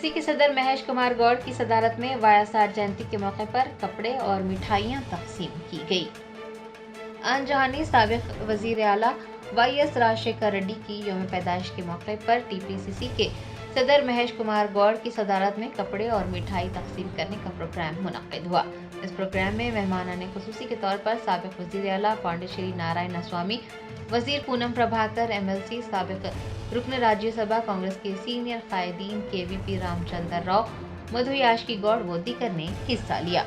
TPCC के सदर महेश कुमार गौड़ की सदारत में वाईएसआर जयंती के मौके पर कपड़े और मिठाइयां तकसीम की गई। आन जहानी साबिक वजीर आला YS राजशेखर रेड्डी की यौम पैदाइश के मौके पर टीपीसीसी के सदर महेश कुमार गौड़ की सदारत में कपड़े और मिठाई तकसीम करने का प्रोग्राम मुनक्किद हुआ। इस प्रोग्राम में मेहमानाने खुसूसी के तौर पर साबिक वजीर आला पांडे श्री नारायण स्वामी, वजीर पूनम प्रभाकर, MLC, साबिक रुकन राज्यसभा कांग्रेस के सीनियर कायदीन KVP रामचंद्र राव, मधु याशकी गौड़ व दीगर ने हिस्सा लिया।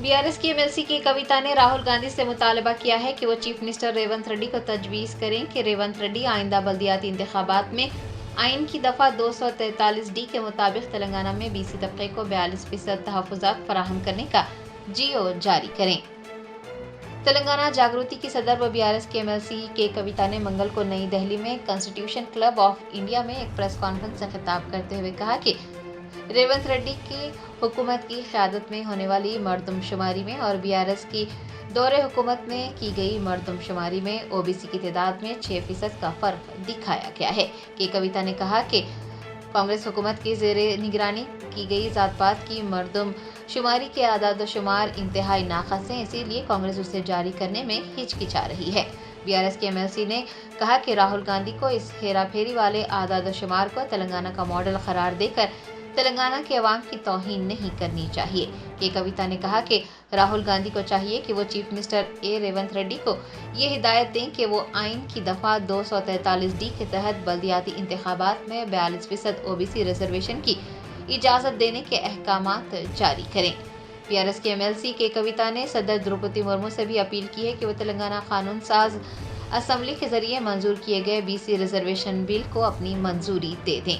BRS की MLC की कविता ने राहुल गांधी से मुतालबा किया है कि वो चीफ मिनिस्टर रेवंत रेड्डी को तजवीज़ करें कि रेवंत रेड्डी आइंदा बल्दियाती इंतखाबात में आइन की दफ़ा 243D के मुताबिक तेलंगाना में BC तबके को 42% तहफ़्फ़ुज़ात फराहम करने का GO जारी करें। तेलंगाना जागृति की सदर व BRS के MLC के कविता ने मंगल को नई दिल्ली में कॉन्स्टिट्यूशन क्लब ऑफ इंडिया में एक प्रेस कॉन्फ्रेंस से खिताब करते हुए कहा कि रेवंत रेड्डी की हुकूमत की क़यादत में होने वाली मर्दमशुमारी में और BRS की दौरे हुकूमत में की गई मर्दमशुमारी में OBC की तादाद में 6% का फ़र्क दिखाया गया है। कि कविता ने कहा कि कांग्रेस हुकूमत की ज़ेरे निगरानी की गई ज़ात-पात की मर्दमशुमारी के आदाद शुमार इंतहाई नाक़िस हैं, इसीलिए कांग्रेस उसे जारी करने में हिचकिचा रही है। BRS के MLC ने कहा कि राहुल गांधी को इस हेरा फेरी वाले आदाद शुमार को तेलंगाना का मॉडल करार देकर तेलंगाना के अवाम की तौहीन नहीं करनी चाहिए। कि कविता ने कहा कि राहुल गांधी को चाहिए कि वो चीफ मिनिस्टर रेवंत रेड्डी को ये हिदायत दें कि वो आइन की दफ़ा 243D के तहत बल्दियाती इंतखाबात में 42% OBC रिजर्वेशन की इजाज़त देने के अहकामात जारी करें। BRS के MLC के कविता ने सदर द्रौपदी मुर्मू से भी अपील की है कि वो तेलंगाना कानून साज असम्बली के जरिए मंजूर किए गए BC रिजर्वेशन बिल को अपनी मंजूरी दे दें।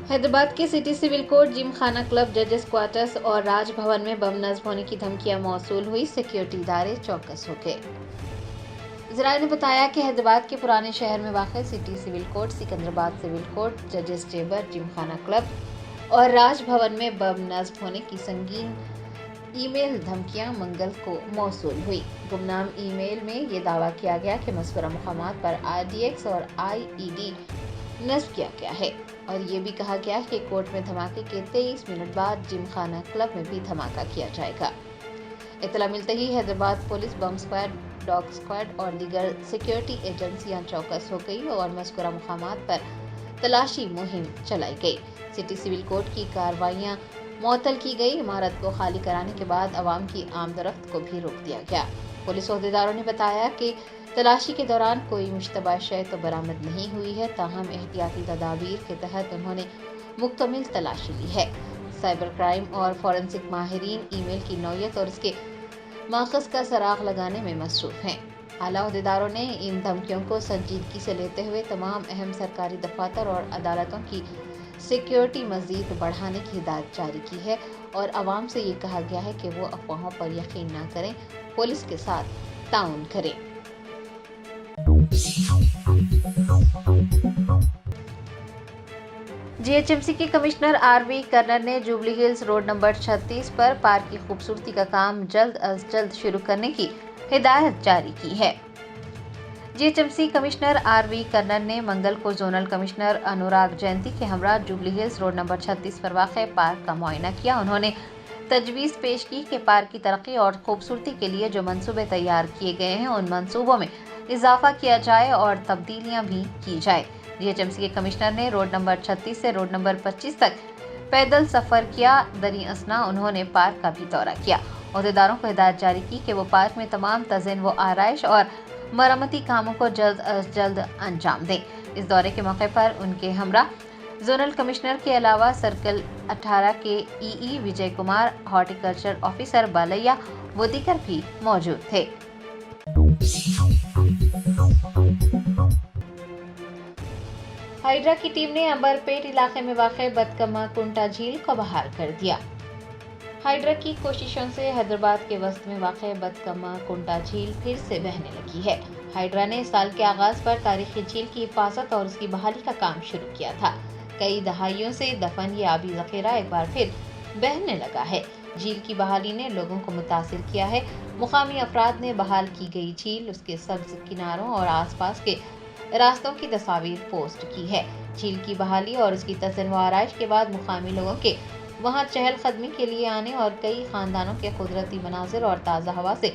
हैदराबाद के सिटी सिविल कोर्ट, जिम खाना क्लब, जजेस क्वार्टर्स और राजभवन में बम नस्ब होने की धमकियां मौसूल हुई। सिक्योरिटी इदारे चौकस हो गए। ज़राए ने बताया कि हैदराबाद के पुराने शहर में वाक़ city civil court, Secunderabad civil court, जजेस चेंबर, जिम खाना क्लब और राजभवन में बम नस्ब होने की संगीन ईमेल धमकियां मंगल को मौसूल हुई। गुमनाम ईमेल में ये दावा किया गया कि मज़कूरा मुक़ामात पर RDX और IED नस्ब किया गया है और ये भी कहा गया कि कोर्ट में धमाके के 23 मिनट बाद जिम खाना क्लब में भी धमाका किया जाएगा। इत्तला मिलते ही Hyderabad police, bomb squad, dog squad और दीगर सिक्योरिटी एजेंसियां चौकस हो गई और मज़कूरा मुक़ामात पर तलाशी मुहिम चलाई गई। सिटी सिविल कोर्ट की कार्रवाइयां मुअत्तल की गई। इमारत को खाली कराने के बाद अवाम की आमदरफ्त को भी रोक दिया गया। पुलिस अहदेदारों ने बताया कि तलाशी के दौरान कोई मुश्तबा शय तो बरामद नहीं हुई है, ताहम एहतियाती तदाबीर के तहत उन्होंने मुकम्मल तलाशी ली है। साइबर क्राइम और फॉरेंसिक माहिरीन ईमेल की नौयत और इसके माखज़ का सराग लगाने में मसरूफ़ हैं। आला अहदेदारों ने इन धमकियों को संजीदगी से लेते हुए तमाम अहम सरकारी दफातर और अदालतों की सिक्योरिटी मज़ीद बढ़ाने की हिदायत जारी की है और आवाम से ये कहा गया है कि वो अफवाहों पर यकीन न करें, पुलिस के साथ ताउन करें। GHMC के कमिश्नर RV कर्नर ने जुबली हिल्स रोड नंबर 36 पर पार्क की खूबसूरती का काम जल्द अज जल्द शुरू करने की हिदायत जारी की है। GHMC कमिश्नर RV कर्नर ने मंगल को जोनल कमिश्नर अनुराग जयंती के हमरा जुबली हिल्स रोड नंबर 36 पर वाक़ पार्क का मुआयना किया। उन्होंने तजवीज़ पेश की कि पार्क की तरक्की और खूबसूरती के लिए जो मंसूबे तैयार किए गए हैं उन मंसूबों में इजाफा किया जाए और तब्दीलियां भी की जाए। GHMC के कमिश्नर ने रोड नंबर 36 से रोड नंबर 25 तक पैदल सफ़र किया। दरी असना उन्होंने पार्क का भी दौरा किया। अहदेदारों को हिदायत जारी की कि वो पार्क में तमाम तज़ीन व आराइश और मरम्मती कामों को जल्द अज जल्द अंजाम दें। इस दौरे के मौके पर उनके हमरा जोनल कमिश्नर के अलावा सर्कल 18 के EE Vijay Kumar, horticulture officer Balayya व दीगर भी मौजूद थे। हाइड्रा की टीम ने अंबरपेट इलाके में वाक़ बदकमा कुंटा झील को बहाल कर दिया। हाइड्रा की कोशिशों से हैदराबाद के वस्त में वाक़ बदकमा कुंटा झील फिर से बहने लगी है। हाइड्रा ने साल के आगाज पर तारीखी झील की हिफाजत और उसकी बहाली का काम शुरू किया था। कई दहाइयों से दफन ये आबी ज़ख़ीरा एक बार फिर बहने लगा है। झील की बहाली ने लोगों को मुतासिर किया है। मुकामी अफराद ने बहाल की गई झील, उसके सब्ज किनारों और आसपास के रास्तों की तस्वीर पोस्ट की है। झील की बहाली और उसकी तसव्वुर व आराइश के बाद मुकामी लोगों के वहां चहलकदमी के लिए आने और कई खानदानों के कुदरती मनाजिर और ताज़ा हवा से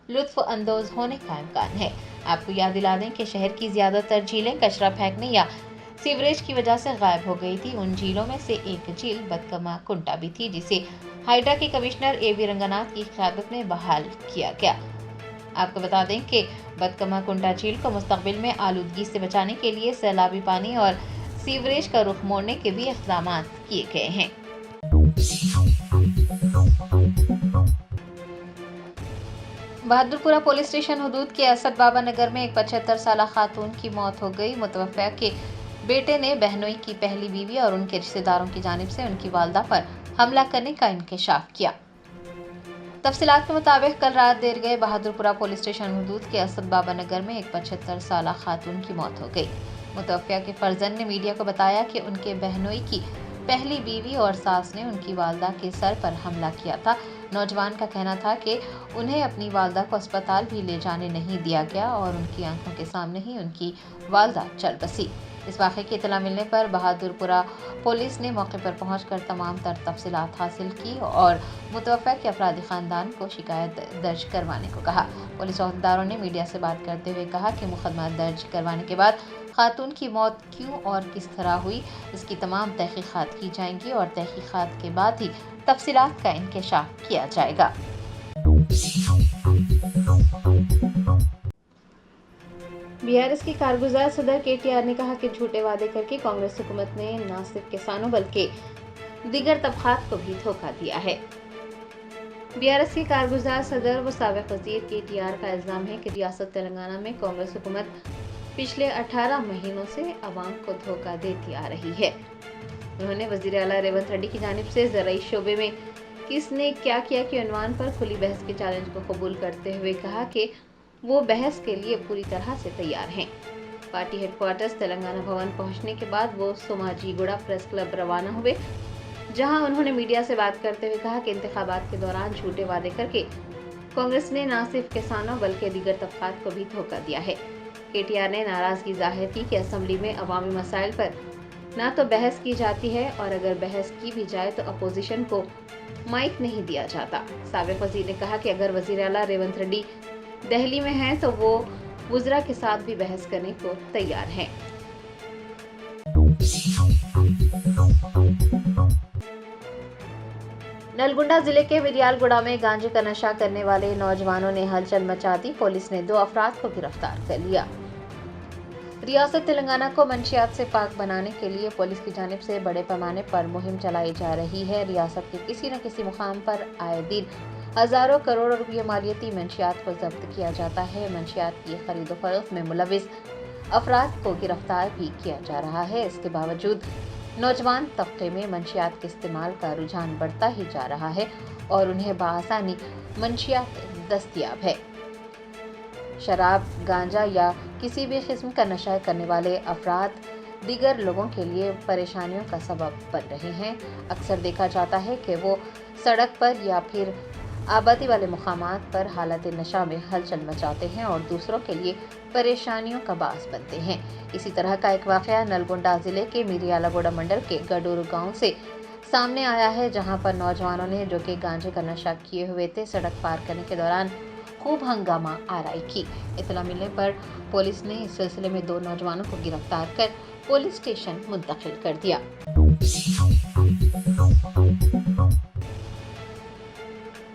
लुत्फ अंदोज होने का इम्कान है। आपको याद दिला दें कि शहर की ज्यादातर झीलें कचरा फेंकने या सीवरेज की वजह से गायब हो गई थी। उन झीलों में से एक झील बदकमा कुंटा भी थी, जिसे हाइड्रा के कमिश्नर ए.वी. रंगनाथ की क़यादत में बहाल किया गया। आपको बता दें कि बदकमा कुंटा झील को मुस्तकबिल में आलूदगी से बचाने के लिए सैलाबी पानी और सीवरेज का रुख मोड़ने के भी इक़दाम किए गए हैं। बहादुरपुरा पुलिस स्टेशन हुदूद के असद बाबा नगर में एक 75 साला खातून की मौत हो गई। मुतवफ़्फ़ा के बेटे ने बहनोई की पहली बीवी और उनके रिश्तेदारों की जानिब से उनकी वालदा पर हमला करने का इंकशाफ किया। तफसीलात के मुताबिक कल रात देर गए बहादुरपुरा पुलिस स्टेशन हुदूद के असद बाबा नगर में एक 75 साला खातून की मौत हो गई। मुतवफ़्फ़ा के फर्जंद ने मीडिया को बताया कि उनके बहनोई की पहली बीवी और सास ने उनकी वालदा के सर पर हमला किया था। नौजवान का कहना था कि उन्हें अपनी वालदा को अस्पताल भी ले जाने नहीं दिया गया और उनकी आंखों के सामने ही उनकी वालदा चल बसी। इस वाक़े की इत्तला मिलने पर बहादुरपुरा पुलिस ने मौके पर पहुंचकर तमाम तफसीलात हासिल की और मुतवफ़्फ़ा के अफरादी ख़ानदान को शिकायत दर्ज करवाने को कहा। पुलिस अहदेदारों ने मीडिया से बात करते हुए कहा कि मुकदमा दर्ज करवाने के बाद खातून की मौत क्यों और किस तरह हुई, इसकी तमाम तहक़ीक़ात की जाएंगी और तहक़ीक़ात के बाद ही तफसीलात का इंकशाफ किया जाएगा। बीआरएस की कारगुजार सदर केटीआर ने कहा कि झूठे वादे करके कांग्रेस हुकूमत ने न सिर्फ किसानों बल्कि दीगर तबक़ात को भी धोखा दिया है। बीआरएस के कारगुजार सदर व साबिक़ वज़ीर केटीआर का इल्ज़ाम है कि रियासत तेलंगाना में कांग्रेस हुकूमत पिछले 18 महीनों से अवाम को धोखा देती आ रही है। उन्होंने वज़ीर आला रेवंत रेड्डी की जानिब से ज़राई शोबे में किसने क्या किया के उन्वान पर खुली बहस के चैलेंज को कबूल करते हुए कहा कि वो बहस के लिए पूरी तरह से तैयार हैं। पार्टी हेडक्वार्टर्स तेलंगाना भवन पहुंचने के बाद वो सोमाजीगुड़ा प्रेस क्लब रवाना हुए, जहां उन्होंने मीडिया से बात करते हुए कहा कि इंतखाबात के दौरान झूठे वादे करके कांग्रेस ने न सिर्फ किसानों बल्कि दीगर तबक़ात को भी धोखा दिया है। केटीआर ने नाराजगी जाहिर की कि असेंबली में अवामी मसाइल पर न तो बहस की जाती है और अगर बहस की भी जाए तो अपोजिशन को माइक नहीं दिया जाता। साबिक़ वज़ीर ने कहा कि अगर वज़ीर आला रेवंत रेड्डी दिल्ली में हैं तो वो वुज़रा के साथ भी बहस करने को तैयार हैं। नलगुंडा जिले के विरियालगुड़ा में गांजे का नशा करने वाले नौजवानों ने हलचल मचा दी। पुलिस ने 2 अफराद को गिरफ्तार कर लिया। रियासत तेलंगाना को मंशियात से पाक बनाने के लिए पुलिस की जानिब से बड़े पैमाने पर मुहिम चलाई जा रही है। रियासत के किसी न किसी मुकाम पर आए दिन हज़ारों करोड़ रुपये मालियती मंशियात को जब्त किया जाता है। मंशियात की खरीदो फरोख्त में मुलविस अफराद को गिरफ्तार भी किया जा रहा है। इसके बावजूद नौजवान तबके में मंशियात के इस्तेमाल का रुझान बढ़ता ही जा रहा है और उन्हें बआसानी मंशियात दस्तयाब है। शराब, गांजा या किसी भी किस्म का नशा करने वाले अफराद दीगर लोगों के लिए परेशानियों का सबब बन रहे हैं। अक्सर देखा जाता है कि वो सड़क पर या फिर आबादी वाले मुकामात पर हालत नशा में हलचल मचाते हैं और दूसरों के लिए परेशानियों का बास बनते हैं। इसी तरह का एक वाक़या नलगुंडा ज़िले के मिरियालागुड़ा मंडल के गडूरू गांव से सामने आया है, जहां पर नौजवानों ने जो कि गांजे का नशा किए हुए थे सड़क पार करने के दौरान खूब हंगामा आराई की। इत्तला मिलने पर पुलिस ने इस सिलसिले में 2 नौजवानों को गिरफ्तार कर पुलिस स्टेशन मुंतकिल कर दिया।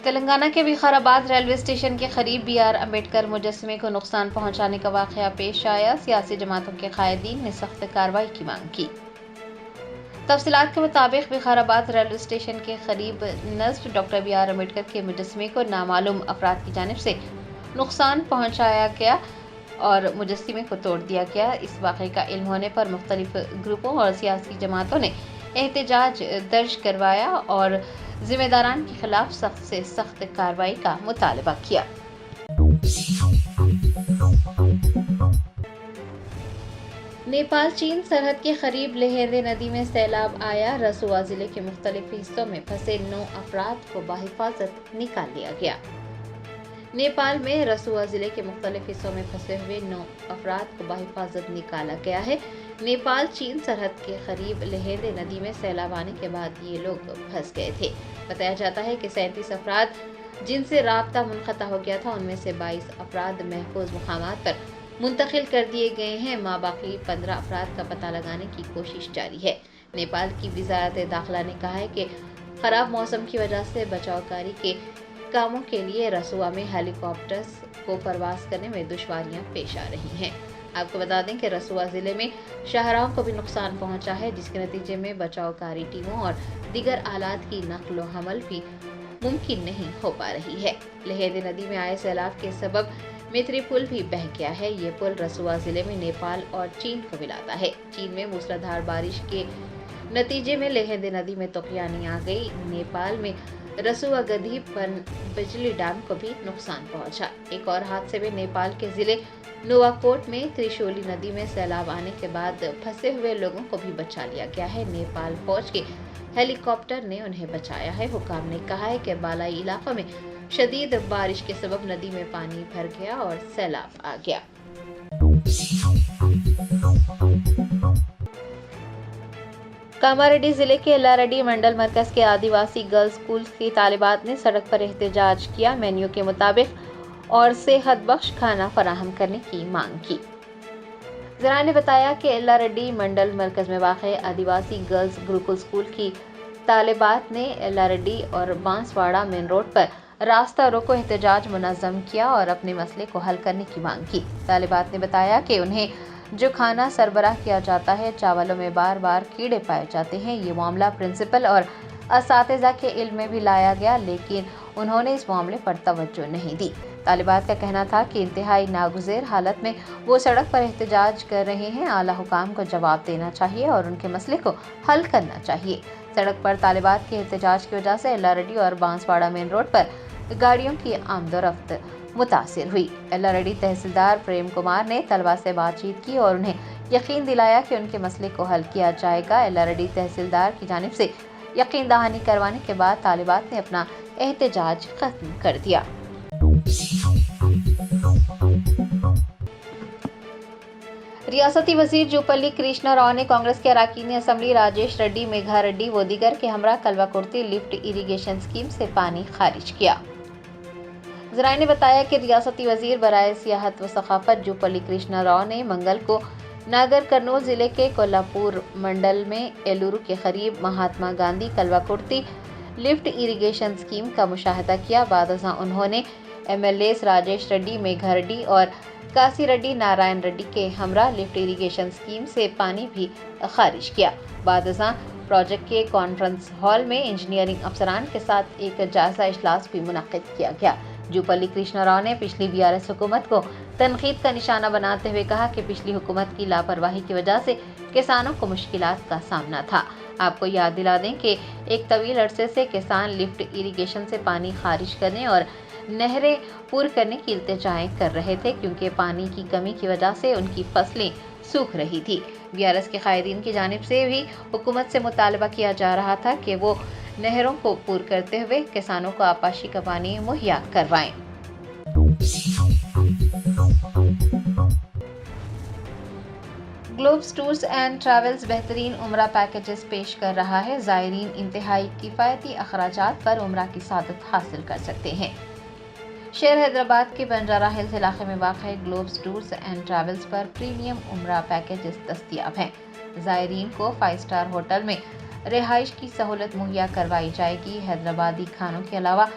तेलंगाना के विकाराबाद रेलवे स्टेशन के करीब बी.आर. अम्बेडकर मुजस्समे को नुकसान पहुंचाने का वाक़या पेश आया। सियासी जमातों के कायदीन ने सख्त कार्रवाई की मांग की। तफसीलात के मुताबिक विकाराबाद रेलवे स्टेशन के करीब नस्ब डॉक्टर बी.आर. अम्बेडकर के मुजस्समे को नामालूम अफराद की जानिब से नुकसान पहुंचाया गया और मुजस्समे को तोड़ दिया गया। इस वाक़े का इल्म होने पर मुख्तलिफ ग्रुपों और सियासी जमातों ने एहतजाज दर्ज करवाया और जिम्मेदारान के खिलाफ सख्त से सख्त कार्रवाई का मुतालबा किया। नेपाल चीन सरहद के करीब लहेंदे नदी में सैलाब आया। रसुआ जिले के मुख्तलिफ हिस्सों में फंसे 9 अफराद को बाहिफाजत निकाल लिया गया। नेपाल में रसुआ जिले के मुख्तलिफ हिस्सों में फंसे हुए 9 अफराद को बाहिफाजत निकाला गया है। नेपाल चीन सरहद के करीब लहेंदे नदी में सैलाब आने के बाद ये लोग फंस गए थे। बताया जाता है कि 37 अफराद जिनसे राब्ता मुनक़ता हो गया था, उनमें से 22 अफराद महफूज मुकामात पर मुंतकिल कर दिए गए हैं। बाकी 15 अफराद का पता लगाने की कोशिश जारी है। नेपाल की वज़ारत दाखिला ने कहा है कि खराब मौसम की वजह से बचावकारी के कामों के लिए रसुआ में हेलीकॉप्टर्स को परवास करने में दुश्वारियां पेश आ रही हैं। आपको बता दें कि रसुआ जिले में शाहराहों को भी नुकसान पहुंचा है, जिसके नतीजे में बचावकारी टीमों और दीगर आलात की नकलो हमल भी मुमकिन नहीं हो पा रही है। लहेंदे नदी में आए सैलाब के सबब मित्री पुल भी बह गया है। ये पुल रसुआ जिले में नेपाल और चीन को मिलाता है। चीन में मूसलाधार बारिश के नतीजे में लहेंदे नदी में तूफानी आ गई। नेपाल में रसुआ गधी पर बिजली डैम को भी नुकसान पहुंचा। एक और हादसे में नेपाल के जिले नोवाकोट में त्रिशूली नदी में सैलाब आने के बाद फंसे हुए लोगों को भी बचा लिया गया है। नेपाल फौज के हेलीकॉप्टर ने उन्हें बचाया है। हुकाम ने कहा है कि बालाई इलाकों में शदीद बारिश के सबब नदी में पानी भर गया और सैलाब आ गया। कामारेड्डी जिले के एल्लारेड्डी मंडल मरकज के आदिवासी गर्ल्स स्कूल की तालिबात ने सड़क पर एहतजाज किया, मेन्यू के मुताबिक और सेहत बख्श खाना फराहम करने की मांग की। ज़राए ने बताया कि एल्लारेड्डी मंडल मरकज में वाक़ आदिवासी गर्ल्स गुरुकुल स्कूल की तालिबात ने एल्लारेड्डी और बांसवाड़ा मेन रोड पर रास्ता रोको एहतजाज मुनज़्ज़म किया और अपने मसले को हल करने की मांग की। तालिबात ने बताया कि उन्हें जो खाना सरबराह किया जाता है, चावलों में बार बार कीड़े पाए जाते हैं। ये मामला प्रिंसिपल और असातिज़ा के इल्म में भी लाया गया, लेकिन उन्होंने इस मामले पर तवज्जो नहीं दी। तालिबात का कहना था कि इंतहाई नागुज़ेर हालत में वो सड़क पर एहतजाज कर रहे हैं। आला हुकाम को जवाब देना चाहिए और उनके मसले को हल करना चाहिए। सड़क पर तालिबात के एहतजाज की वजह से एल्लारेड्डी और बांसवाड़ा मेन रोड पर गाड़ियों की आमदोरफ्त मुतासिर हुई। एल्लारेड्डी तहसीलदार प्रेम कुमार ने तलबा से बातचीत की और उन्हें यकीन दिलाया कि उनके मसले को हल किया जाएगा। एल्लारेड्डी तहसीलदार की जानिब से यकीन दहानी करवाने के बाद तालिबात ने अपना एहतजाज खत्म कर दिया। रियासती वजीर जुपल्ली कृष्णा राव ने कांग्रेस के अरकान असम्बली राजेश रेड्डी, मेघा रेड्डी व दीगर के हमरा कलवाकुर्ती लिफ्ट इरीगेशन स्कीम से पानी खारिज किया। ज़राए ने बताया कि रियासती वजीर बराए सियाहत व सकाफत जुपल्ली कृष्णा राव ने मंगल को नागर कर्नूल जिले के कोल्हापुर मंडल में एलुरु के करीब Mahatma Gandhi Kalwakurthy lift irrigation scheme का मुशाहदा किया। बाद उन्होंने MLAs राजेश रेड्डी, मेघा रेड्डी और कासी रेड्डी नारायण रेड्डी के हमरा लिफ्ट इरीगेशन स्कीम से पानी भी खारिज किया। बाद प्रोजेक्ट के कॉन्फ्रेंस हॉल में इंजीनियरिंग अफसरान के साथ एक जायजा इजलास भी मुनक्किद किया गया। जुपल्ली कृष्णा राव ने पिछली BRS हुकूमत को तनकीद का निशाना बनाते हुए कहा कि पिछली हुकूमत की लापरवाही की वजह से किसानों को मुश्किलात का सामना था। आपको याद दिला दें कि एक तवील अरसे से किसान लिफ्ट इरीगेशन से पानी खारिज करने और नहरें पूर करने की इल्तिजाएं कर रहे थे, क्योंकि पानी की कमी की वजह से उनकी फसलें सूख रही थी। BRS के कायदीन की जानिब से भी हुकूमत से मुतालबा किया जा रहा था कि वो नहरों को पूर करते हुए किसानों को आपाशी का पानी मुहैया करवाएं। ग्लोब्स टूर्स एंड ट्रैवल्स बेहतरीन उम्रा पैकेजेस पेश कर रहा है। ज़ायरीन इंतहाई किफ़ायती अखराजात पर उम्रा की सादत हासिल कर सकते हैं। शहर हैदराबाद के बंजारा हिल्स इलाके में वाक़ ग्लोब्स टूर्स एंड ट्रैवल्स पर प्रीमियम उम्रा पैकेजेस दस्तयाब हैं। ज़ायरीन को 5 स्टार होटल में रिहाइश की सहूलत मुहैया करवाई जाएगी। हैदराबादी खानों के अलावा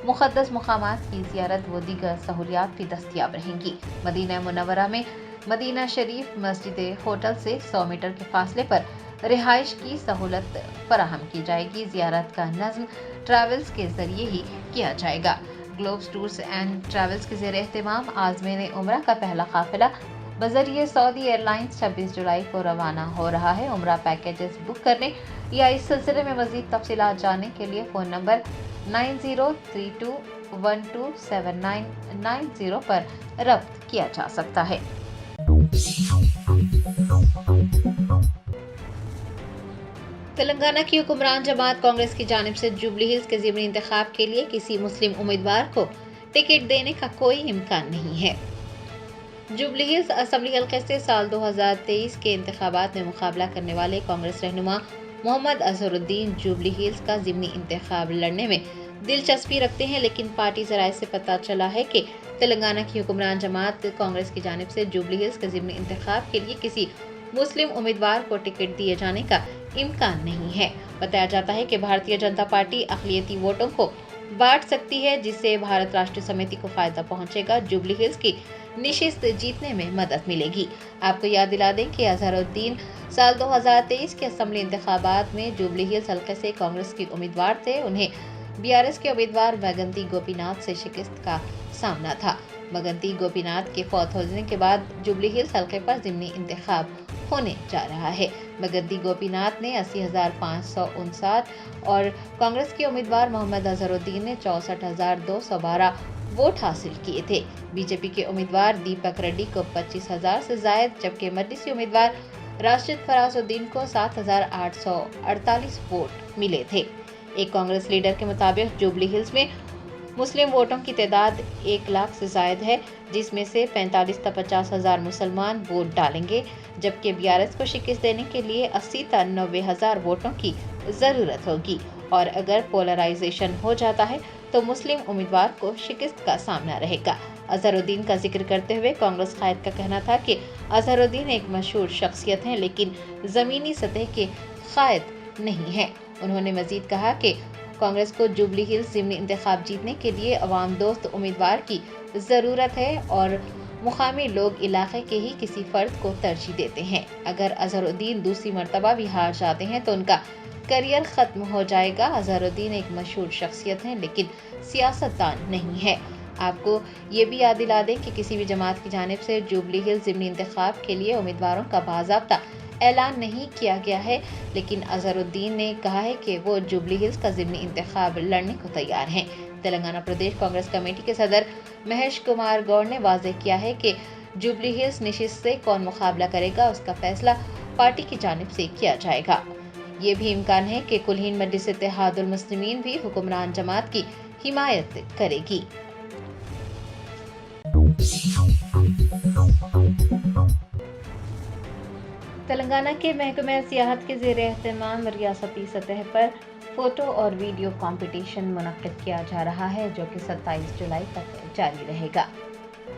मुक़द्दस मकामात की ज़ियारत व दीगर सहूलियात भी दस्तयाब रहेंगी। मदीना मुनव्वरा में मदीना शरीफ मस्जिद होटल से 100 मीटर के फासले पर रिहाइश की सहूलत फराहम की जाएगी। ज़ियारत का नज़्म ट्रैवल्स के ज़रिए ही किया जाएगा। ग्लोब्स टूर्स एंड ट्रैवल्स के ज़ेर एहतमाम आज़मीन उम्रा का पहला काफ़िला बज़रिए सऊदी एयरलाइंस 26 जुलाई को रवाना हो रहा है। उम्रा पैकेजेस बुक करने या इस सिलसिले में मज़ीद तफसीलात जानने के लिए फ़ोन नंबर 9032127990 पर रब्त किया जा सकता है। تلنگانہ کی حکمران جماعت کانگریس کی جانب سے جوبلی ہلز کے ضمنی انتخاب کے لیے کسی مسلم امیدوار کو ٹکٹ دینے کا کوئی امکان نہیں ہے۔ جوبلی ہلز اسمبلی حلقے سے سال 2023 کے انتخابات میں مقابلہ کرنے والے کانگریس رہنما محمد اظہر الدین جوبلی ہلز کا ضمنی انتخاب لڑنے میں دلچسپی رکھتے ہیں، لیکن پارٹی ذرائع سے پتہ چلا ہے کہ تلنگانہ کی حکمران جماعت کانگریس کی جانب سے جوبلی ہلز کے ضمنی انتخاب کے لیے کسی مسلم امیدوار کو ٹکٹ دیے جانے کا امکان نہیں ہے۔ بتایا جاتا ہے کہ بھارتیہ جنتا پارٹی اقلیتی ووٹوں کو بانٹ سکتی ہے، جس سے بھارت راشٹریہ سمیتی کو فائدہ پہنچے گا۔ جوبلی ہلز کی نشست جیتنے میں مدد ملے گی۔ آپ کو یاد دلا دیں کہ اظہر الدین سال 2023 کے اسمبلی انتخابات میں جوبلی ہلز حلقے سے کانگریس کی امیدوار تھے۔ انہیں BRS کے امیدوار مگنتی گوپی ناتھ سے شکست کا سامنا تھا۔ مگنتی گوپی ناتھ کے فوت ہونے کے بعد جوبلی ہلز حلقے پر ضمنی انتخاب ہونے جا رہا ہے۔ مگنتی گوپی ناتھ نے 80,559 اور کانگریس کے امیدوار محمد اظہر الدین نے 64,212 ووٹ حاصل کیے تھے۔ بی جے پی کے امیدوار دیپک ریڈی کو 25,000 سے زائد، جبکہ مجلسی امیدوار راشد فراز الدین کو 7,848 ووٹ ملے تھے۔ ایک کانگریس لیڈر کے مطابق جوبلی ہلز میں مسلم ووٹوں کی تعداد 1 لاکھ سے زائد ہے، جس میں سے 45 تا 50,000 مسلمان ووٹ ڈالیں گے، جبکہ BRS کو شکست دینے کے لیے 80 تا 90,000 ووٹوں کی ضرورت ہوگی، اور اگر پولرائزیشن ہو جاتا ہے تو مسلم امیدوار کو شکست کا سامنا رہے گا۔ اظہر الدین کا ذکر کرتے ہوئے کانگریس قائد کا کہنا تھا کہ اظہر الدین ایک مشہور شخصیت ہیں، لیکن زمینی سطح کے قائد نہیں ہیں۔ انہوں نے مزید کہا کہ کانگریس کو جوبلی ہلز ضمنی انتخاب جیتنے کے لیے عوام دوست امیدوار کی ضرورت ہے، اور مقامی لوگ علاقے کے ہی کسی فرد کو ترجیح دیتے ہیں۔ اگر اظہر الدین دوسری مرتبہ بھی ہار جاتے ہیں تو ان کا کیریئر ختم ہو جائے گا۔ اظہر الدین ایک مشہور شخصیت ہیں، لیکن سیاستدان نہیں ہے۔ آپ کو یہ بھی یاد دلا دیں کہ کسی بھی جماعت کی جانب سے جوبلی ہلز ضمنی انتخاب کے لیے امیدواروں کا باضابطہ اعلان نہیں کیا گیا ہے، لیکن اظہر الدین نے کہا ہے کہ وہ جوبلی ہلز کا ضمنی انتخاب لڑنے کو تیار ہیں۔ تلنگانہ پردیش کانگریس کمیٹی کے صدر مہیش کمار گوڑ نے واضح کیا ہے کہ جوبلی ہلز نشست سے کون مقابلہ کرے گا، اس کا فیصلہ پارٹی کی جانب سے کیا جائے گا۔ یہ بھی امکان ہے کہ کلہین مجلس اتحاد المسلمین بھی حکمران جماعت کی حمایت کرے گی۔ تلنگانہ کے محکمہ سیاحت کے زیر اہتمام ریاستی سطح پر فوٹو اور ویڈیو کمپٹیشن منعقد کیا جا رہا ہے، جو کہ 27 جولائی تک جاری رہے گا۔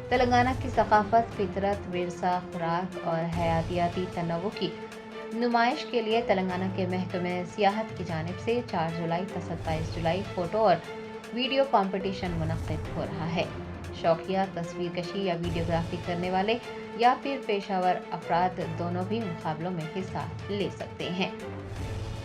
تلنگانہ کی ثقافت، فطرت، ورثہ، خوراک اور حیاتیاتی تنوع کی نمائش کے لیے تلنگانہ کے محکمہ سیاحت کی جانب سے 4 جولائی تا 27 جولائی فوٹو اور ویڈیو کمپٹیشن منعقد ہو رہا ہے۔ شوقیہ تصویر کشی یا ویڈیوگرافی کرنے والے یا پھر پیشہ ور افراد دونوں بھی مقابلوں میں حصہ لے سکتے ہیں۔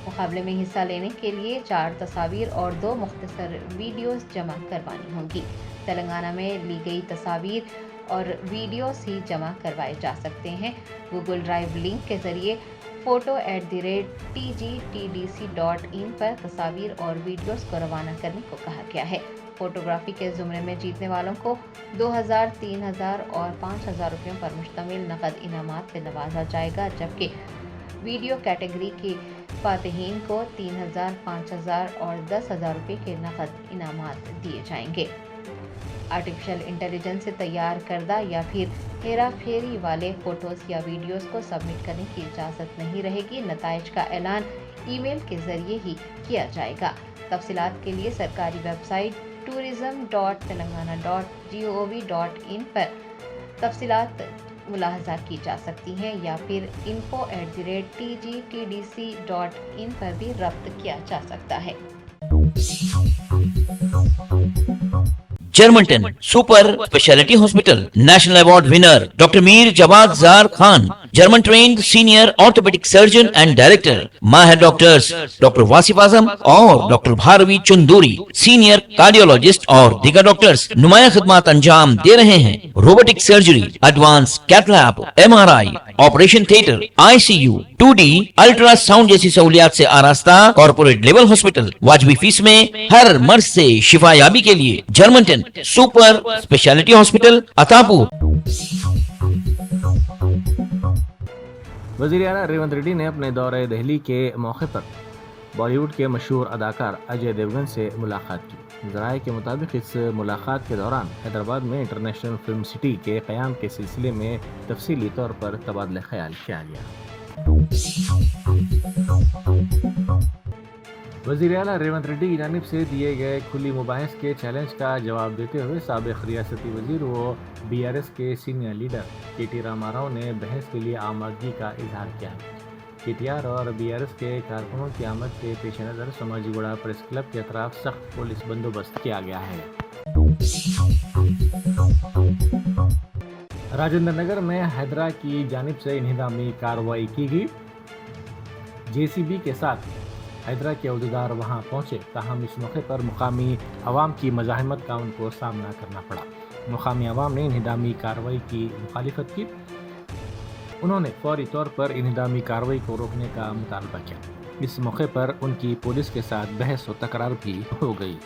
مقابلے میں حصہ لینے کے لیے 4 تصاویر اور 2 مختصر ویڈیوز جمع کروانی ہوں گی۔ تلنگانہ میں لی گئی تصاویر اور ویڈیوز ہی جمع کروائے جا سکتے ہیں۔ گوگل ڈرائیو لنک کے ذریعے photo@tgtdc.in پر تصاویر اور ویڈیوز کو روانہ کرنے کو کہا گیا ہے۔ فوٹوگرافی کے زمرے میں جیتنے والوں کو 2,000، 3,000 اور 5,000 روپیوں پر مشتمل نقد انعامات سے نوازا جائے گا، جبکہ ویڈیو کیٹیگری کے فاتحین کو 3,000، 5,000 اور 10,000 روپے کے نقد انعامات دیے جائیں گے۔ آرٹیفیشل انٹیلیجنس سے تیار کردہ یا پھر ہیرا پھیری والے فوٹوز یا ویڈیوز کو سبمٹ کرنے کی اجازت نہیں رہے گی۔ نتائج کا اعلان ای میل کے ذریعے ہی کیا جائے گا۔ تفصیلات کے لیے سرکاری ویب سائٹ tourism.telangana.gov.in پر تفصیلات ملاحظہ کی جا سکتی ہیں، یا پھر info@tgtdc.in پر بھی رابطہ کیا جا سکتا ہے۔ جرمنٹن super speciality hospital national award winner doctor Mir Jawad Zar Khan, German trained senior orthopaedic surgeon and director, ماہر ڈاکٹرز ڈاکٹر واصف اعظم اور doctor Bharavi Chanduri, senior cardiologist اور دیگر ڈاکٹرز نمایاں خدمات انجام دے رہے ہیں۔ Robotic surgery, advance cath lab, MRI، operation theatre, ICU، 2D ultrasound جیسی سہولیات سے آراستہ کارپوریٹ لیول ہاسپٹل، واجبی فیس میں ہر مرض سے شفا یابی کے لیے جرمنٹن سپر اسپیشلٹی ہاسپٹل عطاپور۔ वज़ीर आला रेवंत रेड्डी ने अपने दौरे दिल्ली के मौके पर बॉलीवुड के मशहूर अदाकार अजय देवगन से मुलाकात की। ज़राए के मुताबिक इस मुलाकात के दौरान हैदराबाद में इंटरनेशनल फिल्म सिटी के क़याम के सिलसिले में तफसीली तौर पर तबादला ख्याल किया गया। वज़ीर आला रेवंत रेड्डी की जानिब से दिए गए खुली मुबाहिस के चैलेंज का जवाब देते हुए साबिक़ रियासती वज़ीर व BRS के सीनियर लीडर KT रामाराव ने बहस के लिए आमदगी का इजहार किया है। KTR और BRS के कारकुनों की आमद के पेश नज़र सोमाजीगुड़ा प्रेस क्लब के अतराफ सख्त पुलिस बंदोबस्त किया गया है। राजेंद्र नगर में हैदरा की जानिब से इंहिदामी कार्रवाई की गई। JCB के साथ हैदरा के अहदेदार वहां पहुंचे, ताहम इस मौके पर मुकामी अवाम की मज़ाहमत का उनको सामना करना पड़ा। मुकामी अवाम ने इंहिदामी कार्रवाई की मुखालिफत की। उन्होंने फौरी तौर पर इंहिदामी कार्रवाई को रोकने का मुतालबा किया। इस मौके पर उनकी पुलिस के साथ बहस व तकरार भी हो गई।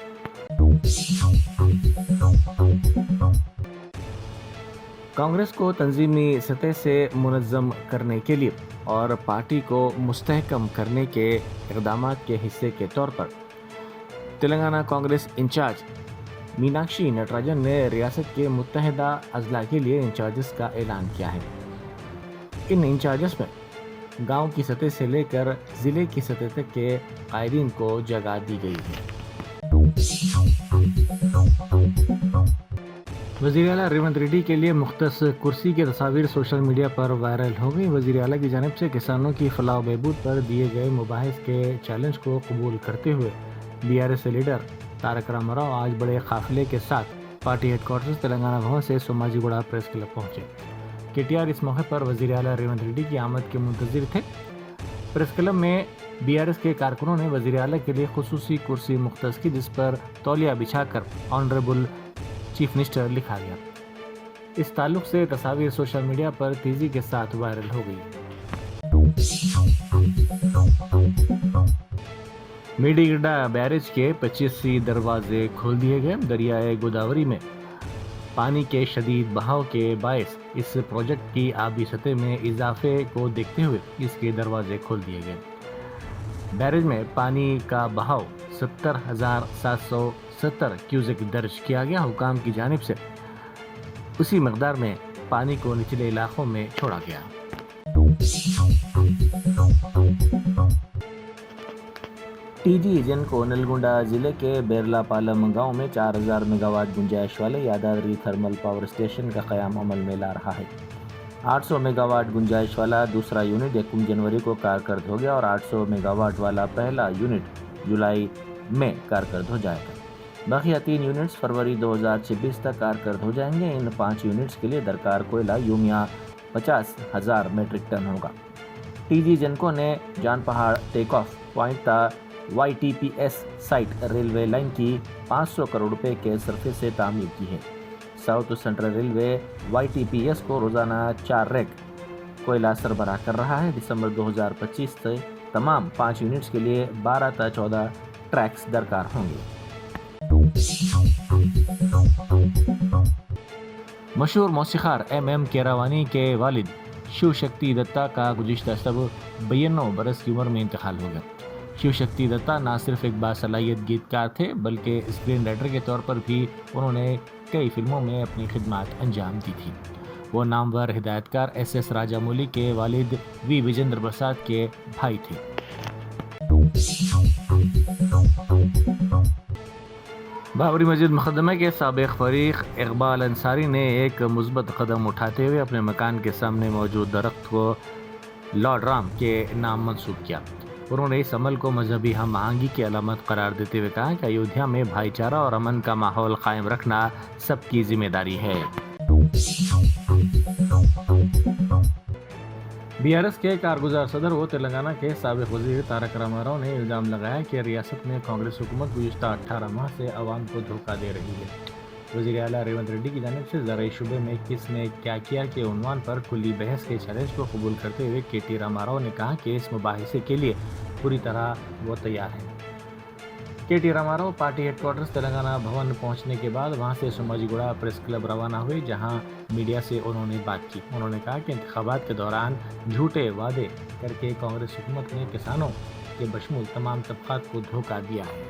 कांग्रेस को तंजीमी सतह से मुनज़्ज़म करने के लिए और पार्टी को मुस्तहकम करने के इक़दामात के हिस्से के तौर पर तेलंगाना कांग्रेस इंचार्ज मीनाक्षी नटराजन ने रियासत के मुत्तहिदा अजला के लिए इंचार्जेस का ऐलान किया है। इन इंचार्जेस में गांव की सतह से लेकर ज़िले की सतह तक के कायदीन को जगह दी गई है। वज़ीर आला रेवंत रेड्डी के लिए मुख्तस कुर्सी की तस्वीर सोशल मीडिया पर वायरल हो गई। वज़ीर आला की जानिब से किसानों की फलाह बहबूद पर दिए गए मुबाहिस के चैलेंज को कबूल करते हुए BRS लीडर तारक रामाराव आज बड़े काफिले के साथ पार्टी हेडक्वार्टर्स तेलंगाना भवन से सोमाजीगुड़ा प्रेस क्लब पहुंचे। KTR इस मौके पर वज़ीर आला रेवंत रेड्डी की आमद के मुंतज़िर थे। प्रेस क्लब में BRS के कारकुनों ने वज़ीर आला के लिए खुसूसी कुर्सी मुख्तस की, जिस पर तौलिया बिछाकर ऑनरेबल चीफ मिनिस्टर लिखा गया। इस ताल्लुक से तस्वीर सोशल मीडिया पर तेजी के साथ वायरल हो गई। मेडीगड्डा बैरेज के 25 दरवाजे खोल दिए गए। दरियाए गोदावरी में पानी के शदीद बहाव के बायस इस प्रोजेक्ट की आबी सतह में इजाफे को देखते हुए इसके दरवाजे खोल दिए गए। बैरेज में पानी का बहाव 70,770 क्यूसेक दर्ज किया गया। हुकाम की जानिब से उसी मकदार में पानी को निचले इलाकों में छोड़ा गया। TG जिनको नलगुंडा जिले के बेरलापालम गांव में 4000 मेगावाट गुंजाइश वाले यादाद्री थर्मल पावर स्टेशन का क़याम अमल में ला रहा है। 800 मेगावाट गुंजाइश वाला दूसरा यूनिट 1 जनवरी को कारकर्द हो गया और 800 मेगावाट वाला पहला यूनिट जुलाई में कारकर्द हो जाएगा। बाकी 3 यूनिट्स फरवरी 2026 तक कारकर्द हो जाएंगे। इन 5 यूनिट्स के लिए दरकार कोयला यूमिया 50,000 मेट्रिक टन होगा। TG जिनको ने Jan Pahad take off point YTPS site railway line की 500 करोड़ रुपए के सरफे से तामीर की है। साउथ सेंट्रल रेलवे YTPS को रोज़ाना 4 रैक कोयला सरबराह कर रहा है। दिसंबर 2025 से तमाम 5 यूनिट्स के लिए 12 से 14 ट्रैक्स दरकार होंगे। मशहूर मौसीक़ार MM केरावानी के वालिद शिव शक्ति दत्ता का गुज़िश्ता सब 92 बरस की उम्र में इंतकाल हो गया। शिव शक्ति दत्ता न सिर्फ एक बासलाहियत गीतकार थे बल्कि स्क्रीन राइटर के तौर पर भी उन्होंने कई फिल्मों में अपनी खिदमत अंजाम दी थी। वो नामवर हिदायतकार SS राजामौली के वालिद V विजेंद्र प्रसाद के भाई थे। बाबरी मस्जिद मुकदमे के साबिक़ फरीक इकबाल अंसारी ने एक मुस्बत कदम उठाते हुए अपने मकान के सामने मौजूद दरख्त को लॉर्ड राम के नाम मंसूब किया। उन्होंने इस अमल को मजहबी हम आहंगी की अलामत करार देते हुए कहा कि अयोध्या में भाईचारा और अमन का माहौल कायम रखना सबकी जिम्मेदारी है। BRS के कारगुजार सदर व तेलंगाना के साबिक़ वज़ीर तारक रामाराव ने इल्ज़ाम लगाया कि रियासत में कांग्रेस हुकूमत गुज़िश्ता 18 माह से अवाम को धोखा दे रही है। वज़ीर आला रेवंत रेड्डी की जानिब से ज़राई शुबे में किसने क्या किया के उन्वान पर खुली बहस के चैलेंज को कबूल करते हुए KT रामाराव ने कहा कि इस मुबाहिसे के लिए पूरी तरह वो तैयार हैं। K T. Rama Rao party headquarters Telangana Bhavan पहुंचने के बाद वहां से सोमाजीगुड़ा प्रेस क्लब रवाना हुए, जहां मीडिया से उन्होंने बात की। उन्होंने कहा कि इंतखाबात के दौरान झूठे वादे करके कांग्रेस हुकूमत ने किसानों के बशमूल तमाम तबकात को धोखा दिया है।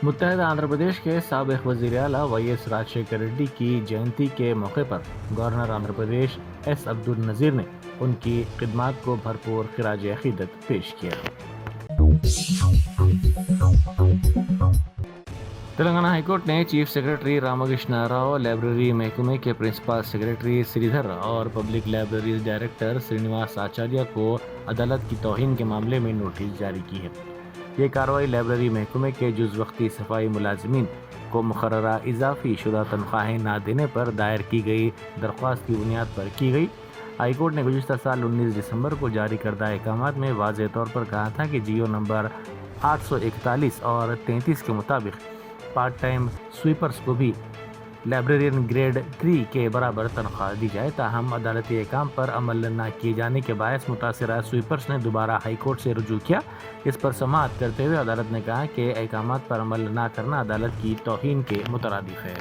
मुत्तहिदा आंध्र प्रदेश के साबिक वज़ीर आला वाई.एस. राजशेखर रेड्डी की जयंती के मौके पर गवर्नर आंध्र प्रदेश एस. अब्दुल नज़ीर ने उनकी खिदमात को भरपूर खिराज अकीदत पेश किया। तेलंगाना हाईकोर्ट ने chief secretary Ramakrishna Rao, library महकमे के प्रिंसिपल सेक्रेटरी श्रीधर और public library director Srinivas Acharya को अदालत की तौहीन के मामले में नोटिस जारी की है। ये कार्रवाई लाइब्रेरी महकमे के जुज़ वक्ती सफाई मुलाजमीन को मुकर्ररा इजाफी शुदा तनख्वाहें न देने पर दायर की गई दरख्वास्त की बुनियाद पर की गई। हाईकोर्ट ने गुज़िश्ता साल 19 दिसंबर को जारी करदा अहकामात में वाज़ेह तौर पर कहा था कि जियो नंबर 841 और 33 के मुताबिक पार्ट टाइम स्वीपर्स को भी लाइब्रेरियन ग्रेड 3 के बराबर तनख्वाह दी जाए। ताहम अदालती अहकाम पर अमल न किए जाने के बायस मुतासिरा स्वीपर्स ने दोबारा हाईकोर्ट से रुजू किया। इस पर समाअत करते हुए अदालत ने कहा कि अहकामात पर अमल न करना अदालत की तौहीन के मुतरादिफ है।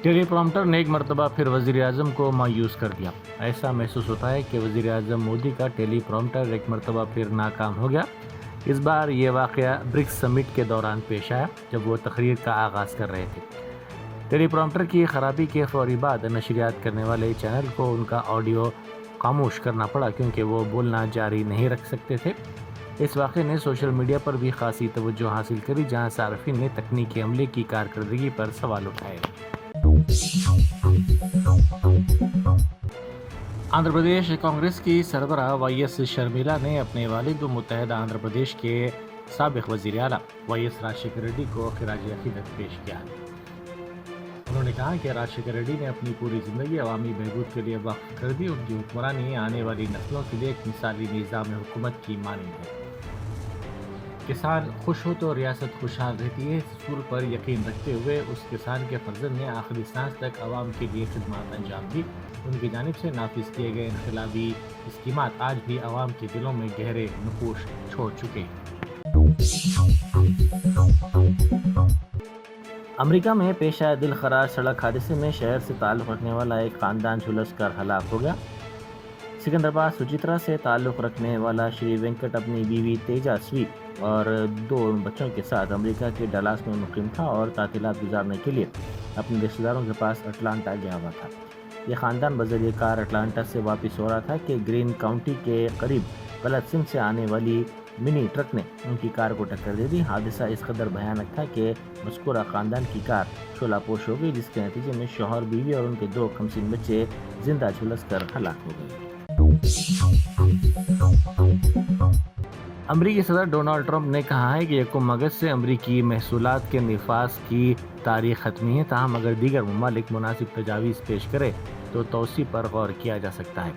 टेलीप्रॉम्प्टर ने एक मरतबा फिर वज़ीर आज़म को मायूस कर दिया। ऐसा महसूस होता है कि वज़ीर आज़म मोदी का टेलीप्रॉम्प्टर एक मरतबा फिर नाकाम हो गया। इस बार ये वाक़या ब्रिक्स समिट के दौरान पेश आया, जब वो तकरीर का आगाज़ कर रहे थे। टेलीप्रॉम्प्टर की खराबी के फौरी बाद नशरियात करने वाले चैनल को उनका ऑडियो खामोश करना पड़ा, क्योंकि वो बोलना जारी नहीं रख सकते थे। इस वाक़े ने सोशल मीडिया पर भी खासी तवज्जो हासिल करी, जहाँ सार्फिन ने तकनीकी अमले की कारकर्दगी पर सवाल उठाए। आंध्र प्रदेश कांग्रेस की सरबराह वाई.एस. शर्मिला ने अपने वालिद व मुत्तहिदा आंध्र प्रदेश के साबिक वज़ीर आला वाई.एस. राजशेखर रेड्डी को खिराज अकीदत पेश किया है। उन्होंने कहा कि राजशेखर रेड्डी ने अपनी पूरी ज़िंदगी अवामी बहबूद के लिए वक्फ कर दी। उनकी हुक्मरानी आने वाली नस्लों के लिए एक मिसाली निज़ाम हुकूमत की मानंद है। किसान खुश हो तो रियासत खुशहाल रहती है। इस असूल पर यकीन रखते हुए उस किसान के फर्जंद ने आखिरी सांस तक आवाम के लिए खिदमत अंजाम दी। उनकी जानिब से नाफिज किए गए इनकलाबी स्कीमात आज भी आवाम के दिलों में गहरे नक़ूश छोड़ चुके हैं। अमेरिका में पेश आए दिल खराज सड़क हादसे में शहर से ताल्लुक़ रखने वाला एक ख़ानदान झुलस कर हलाक हो गया। सिकंदराबाद सुचित्रा से ताल्लुक़ रखने वाला श्री वेंकट अपनी बीवी तेजा स्वीप और 2 बच्चों के साथ अमेरिका के डलास में मुक़ीम था और तातीलात गुजारने के लिए अपने रिश्तेदारों के पास अटलांटा गया हुआ था। ये ख़ानदान बज़रिए कार अटलांटा से वापस हो रहा था कि ग्रीन काउंटी के करीब गलत सिम से आने वाली मिनी ट्रक ने उनकी कार को टक्कर दे दी। हादसा इस कदर भयानक था कि मज़कूरा ख़ानदान की कार शोलापोश हो गई, जिसके नतीजे में शौहर, बीवी और उनके 2 कमसीन बच्चे जिंदा झुलस कर हलाक हो गए। अमरीकी सदर डोनाल्ड ट्रंप ने कहा है कि 1 अगस्त से अमरीकी महसूलात के निफास की तारीख ख़त्मी है। ताहम अगर दीगर ममालिक मुनासिब तजावीज़ पेश करे तो तोसी पर गौर किया जा सकता है।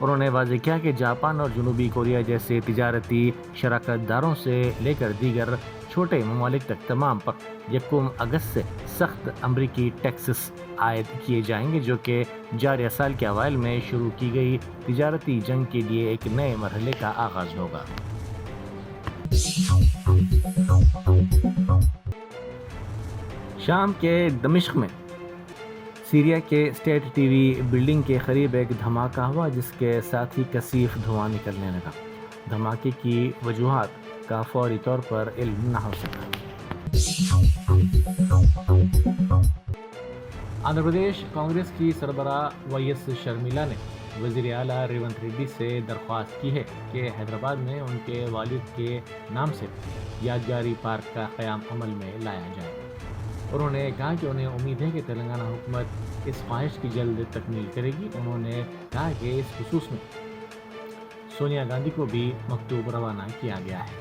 उन्होंने वाज़ेह किया कि जापान और जनूबी कोरिया जैसे तिजारती शराकतदारों से लेकर दीगर छोटे ममालिक तक तमाम पर 1 अगस्त से सख्त अमरीकी टैक्सेस आयद किए जाएंगे, जो कि जारी साल के अवाइल में शुरू की गई तिजारती जंग के लिए एक नए मरहले का आगाज़ होगा। शाम के दमिश्क में सीरिया के स्टेट टीवी बिल्डिंग के करीब एक धमाका हुआ, जिसके साथ ही कसीफ धुआं निकलने लगा। धमाके की वजूहात का फौरी तौर पर इल्म न हो सका। आंध्र प्रदेश कांग्रेस की सरबराह वाई.एस. शर्मिला ने वज़ीर आला रेवंत रेड्डी से दरख्वास्त की है कि हैदराबाद में उनके वालिद के नाम से यादगारी पार्क का क़याम अमल में लाया जाए। उन्होंने कहा कि उन्हें उम्मीद है कि तेलंगाना हुकूमत इस ख्वाहिश की जल्द तकमील करेगी। उन्होंने कहा कि इस खुसूस में सोनिया गांधी को भी मकतूब रवाना किया गया है।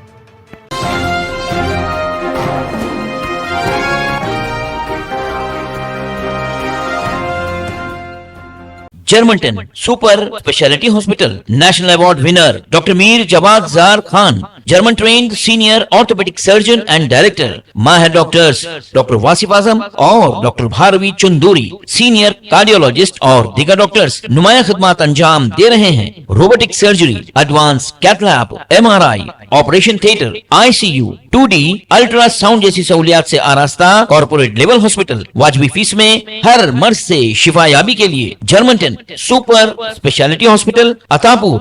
जर्मनटन super speciality hospital, national award winner doctor Mir Jawad Zar Khan, German trained senior orthopaedic surgeon and director, माहिर डॉक्टर्स डॉक्टर वासिफ आजम और doctor Bharavi Chunduri, senior cardiologist और दीगर डॉक्टर्स नुमाया खिदमत अंजाम दे रहे हैं। Robotic surgery, advance cath lab, MRI, operation theatre, ICU, 2D ultrasound जैसी सहूलियात से आरास्ता कॉर्पोरेट लेवल हॉस्पिटल। वाजबी फीस में हर मर्ज से शिफायाबी के लिए German 10 super speciality hospital, Attapur,